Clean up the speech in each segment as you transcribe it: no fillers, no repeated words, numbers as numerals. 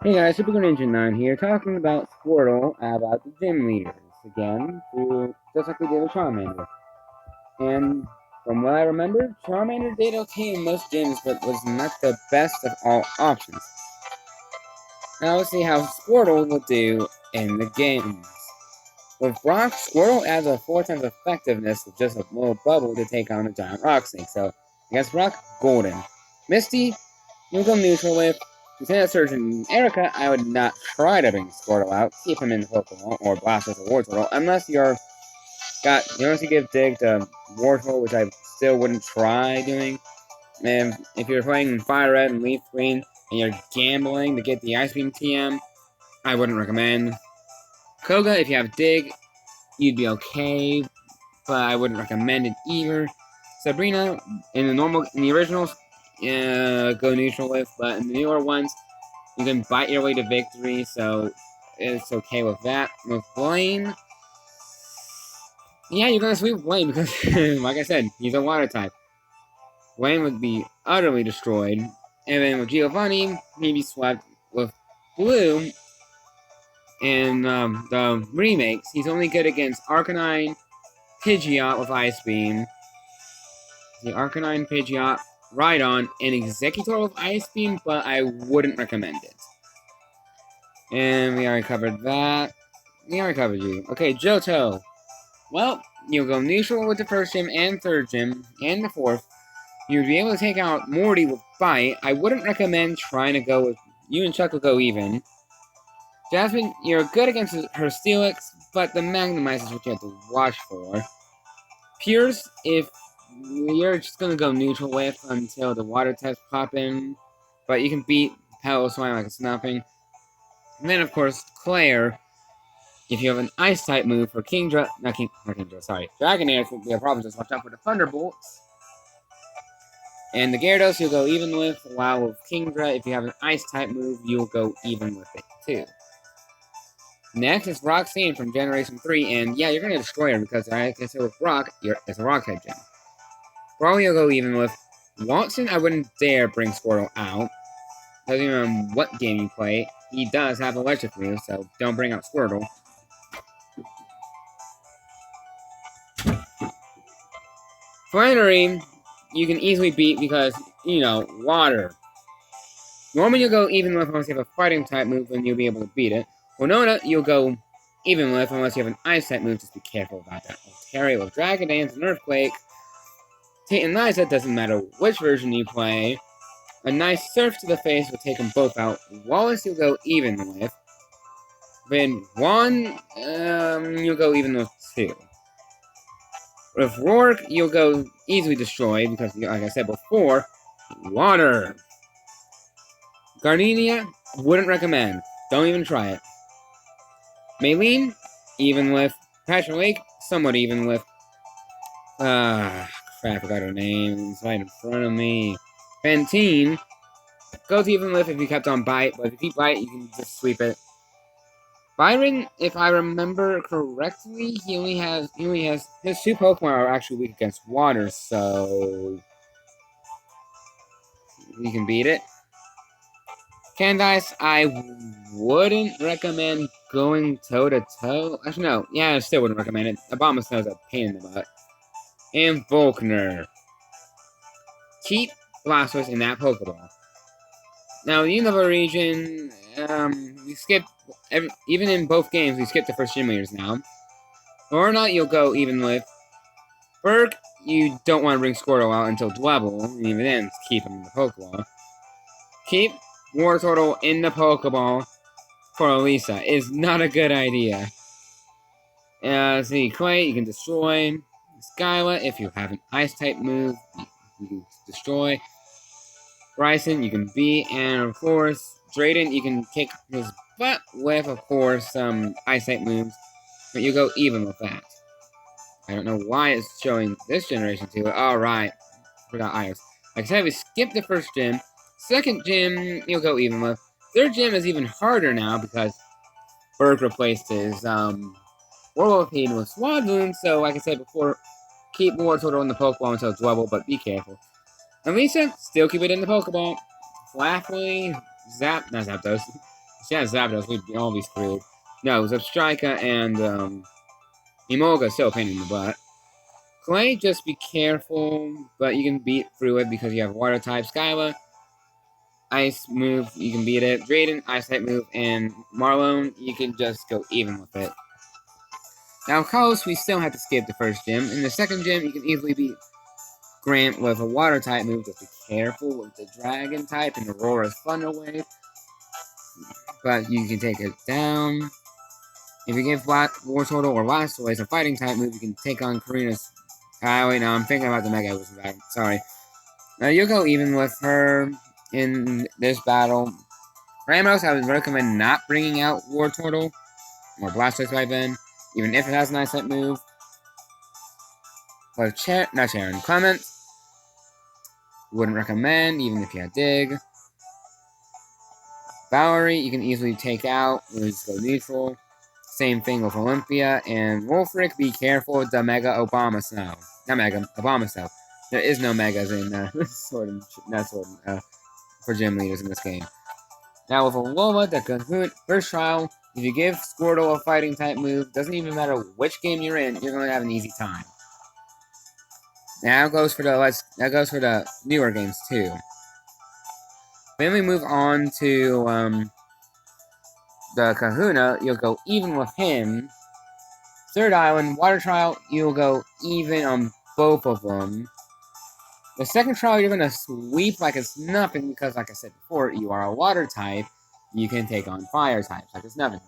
Hey guys, Super Ninja 9 here, talking about Squirtle, about the gym leaders, again, just like we did with Charmander. And from what I remember, Charmander did okay in most gyms, but was not the best of all options. Now let's see how Squirtle will do in the games. With Rock, Squirtle adds a 4 times effectiveness with just a little bubble to take on a giant rock snake, so against Rock, Golden. Misty, you'll go neutral with. Lieutenant Surgeon Erica, I would not try to bring Squirtle out. Keep him in Pokemon or Blastoise or Wartortle, unless unless you give Dig to Wartortle, which I still wouldn't try doing. And if you're playing Fire Red and Leaf Green and you're gambling to get the Ice Beam TM, I wouldn't recommend. Koga, if you have Dig, you'd be okay, but I wouldn't recommend it either. Sabrina, in the originals, go neutral with, but in the newer ones, you can bite your way to victory, so it's okay with that. With Blaine, yeah, you're gonna sweep Blaine because, like I said, he's a water type. Blaine would be utterly destroyed, and then with Giovanni, he'd be swept. With Blue, in the remakes, he's only good against Arcanine, Pidgeot with Ice Beam, the Arcanine, Pidgeot, Rhydon, and Executor with Ice Beam, but I wouldn't recommend it. And we already covered that. We already covered you. Okay, Johto. Well, you'll go neutral with the first gym and third gym, and the fourth. You'll be able to take out Morty with Bite. I wouldn't recommend trying to go with... You and Chuck will go even. Jasmine, you're good against her Steelix, but the Magnemize is what you have to watch for. Pierce, if you're just gonna go neutral with until the water types pop in, but you can beat Swine like it's nothing. And then, of course, Claire, if you have an Ice type move for Dragonair would be a problem, just watch out for the Thunderbolts. And the Gyarados you'll go even with, while with Kingdra, if you have an Ice type move, you'll go even with it too. Next is Roxanne from Generation 3, and yeah, you're gonna destroy her because, like I said with Rock, it's a Rock type gem. Brawl you'll go even with. Watson, I wouldn't dare bring Squirtle out. Doesn't matter what game you play, he does have electric moves, so don't bring out Squirtle. Flannery, you can easily beat because, water. Norman, you'll go even with unless you have a fighting type move, then you'll be able to beat it. Winona, you'll go even with unless you have an ice type move, just be careful about that. Terry with Dragon Dance and Earthquake. Tate and Liza, doesn't matter which version you play. A nice surf to the face will take them both out. Wallace, you'll go even with. Then Juan, you'll go even with 2. With Rourke, you'll go easily destroy because, like I said before, water. Gardenia, wouldn't recommend. Don't even try it. Maylene, even with. Patrick Lake, somewhat even with. Crap, I forgot her name. It's right in front of me. Fantine, goes even with if you kept on Bite, but if you Bite, you can just sweep it. Byron, if I remember correctly, he only has his 2 Pokemon are actually weak against water, so we can beat it. Candice, I wouldn't recommend going toe-to-toe. Actually, no. Yeah, I still wouldn't recommend it. Abomasnow is a pain in the butt. And Volkner. Keep Blastoise in that Pokeball. Now, the Unova region, we skipped, even in both games, we skipped the first gym leaders now. Or not, you'll go even with. Berg, you don't want to bring Squirtle out until Dwebble, and even then, keep him in the Pokeball. Keep Wartortle in the Pokeball for Elisa is not a good idea. See, Clay, you can destroy. Skyla, if you have an Ice-type move, you can destroy. Bryson, you can beat, and of course, Drayden, you can kick his butt with, of course, some Ice-type moves, but you go even with that. I don't know why it's showing this generation too. Alright, forgot Iris. Like I said, we skipped the first gym. Second gym, you'll go even with. Third gym is even harder now because Berg replaced his Warlord with Swadloon, so like I said before, keep Wartortle in the Pokeball until it's Dwebble, but be careful. And Lisa, still keep it in the Pokeball. Flaffly, not Zapdos. If she has Zapdos, we'd all be screwed. No, Zebstrika and Emolga still a pain in the butt. Clay, just be careful, but you can beat through it because you have Water type. Skyla, Ice move, you can beat it. Drayden, Ice type move, and Marlone, you can just go even with it. Now, Kalos, we still have to skip the first gym. In the second gym, you can easily beat Grant with a Water type move. Just be careful with the Dragon type and Aurora's Thunder Wave. But you can take it down. If you give Wartortle or Blastoise a fighting type move, you can take on Karina's. Wait, no, I'm thinking about the Mega Evolution battle. Sorry. Now, you'll go even with her in this battle. Ramos, I would recommend not bringing out Wartortle or Blastoise by then, even if it has an Ice type move. But Clement, wouldn't recommend, even if you had Dig. Valerie, you can easily take out. You just go neutral. Same thing with Olympia. And Wolfric, be careful with the Mega Obama Snow. Not Mega, Obama Snow. There is no Megas in for gym leaders in this game. Now with Alola, the Kahoot, first trial, if you give Squirtle a fighting type move, doesn't even matter which game you're in, you're going to have an easy time. Now goes for the newer games too. Then we move on to the Kahuna, you'll go even with him. Third Island, Water Trial, you'll go even on both of them. The second trial, you're going to sweep like it's nothing because, like I said before, you are a Water type. You can take on Fire types like it's nothing.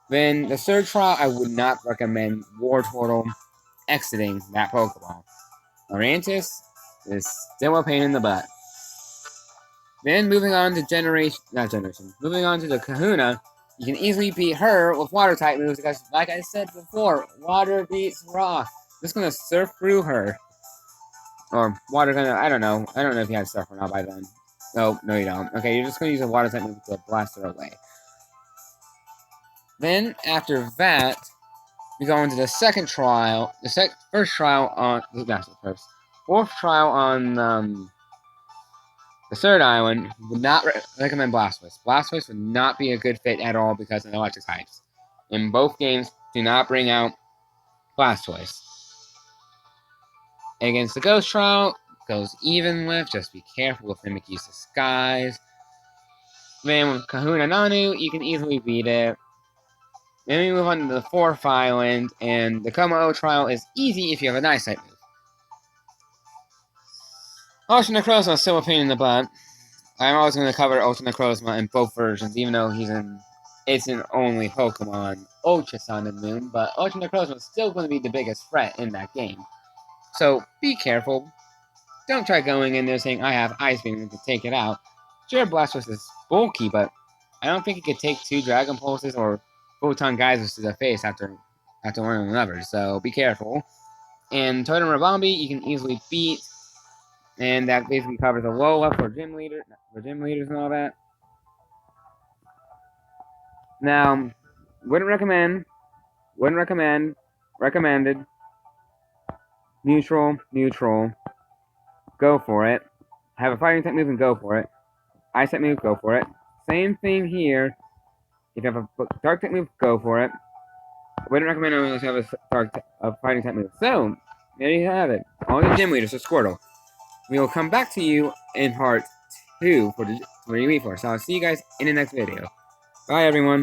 Then the third trial, I would not recommend Wartortle exiting that Pokeball. Orantis is still a pain in the butt. Then moving on to moving on to the Kahuna, you can easily beat her with Water type moves because, like I said before, Water beats Rock. Just gonna surf through her. Or Water gonna, I don't know if you have Surf or not by then. No, you don't. Okay, you're just gonna use a Water type move to blast her away. Then, after that, we go into the second trial. Fourth trial on the third island. Would not recommend Blastoise. Blastoise would not be a good fit at all because of the electric types. In both games, do not bring out Blastoise. Against the Ghost Trial, goes even with, just be careful with Mimikyu Disguise. Then with Kahuna Nanu, you can easily beat it. Then we move on to the fourth island, and the Como trial is easy if you have a nice type move. Ultra Necrozma is still a pain in the butt. I'm always going to cover Ultra Necrozma in both versions, even though it's an only Pokemon, Ultra Sun and Moon, but Ultra Necrozma is still going to be the biggest threat in that game. So be careful. Don't try going in there saying, I have Ice Beam and can take it out. Sure, Blastoise is bulky, but I don't think it could take 2 Dragon Pulses or Photon Geysers to the face after one another, so be careful. And Totem Rabombi, you can easily beat, and that basically covers the Alola for gym leaders and all that. Now, recommended, neutral, go for it. Have a fighting type move and go for it. Ice type move, go for it. Same thing here. If you have a dark type move, go for it. I wouldn't recommend unless you have a fighting type move. So, there you have it. All the gym leaders for Squirtle. We will come back to you in part 2 for the Elite Four. So I'll see you guys in the next video. Bye, everyone.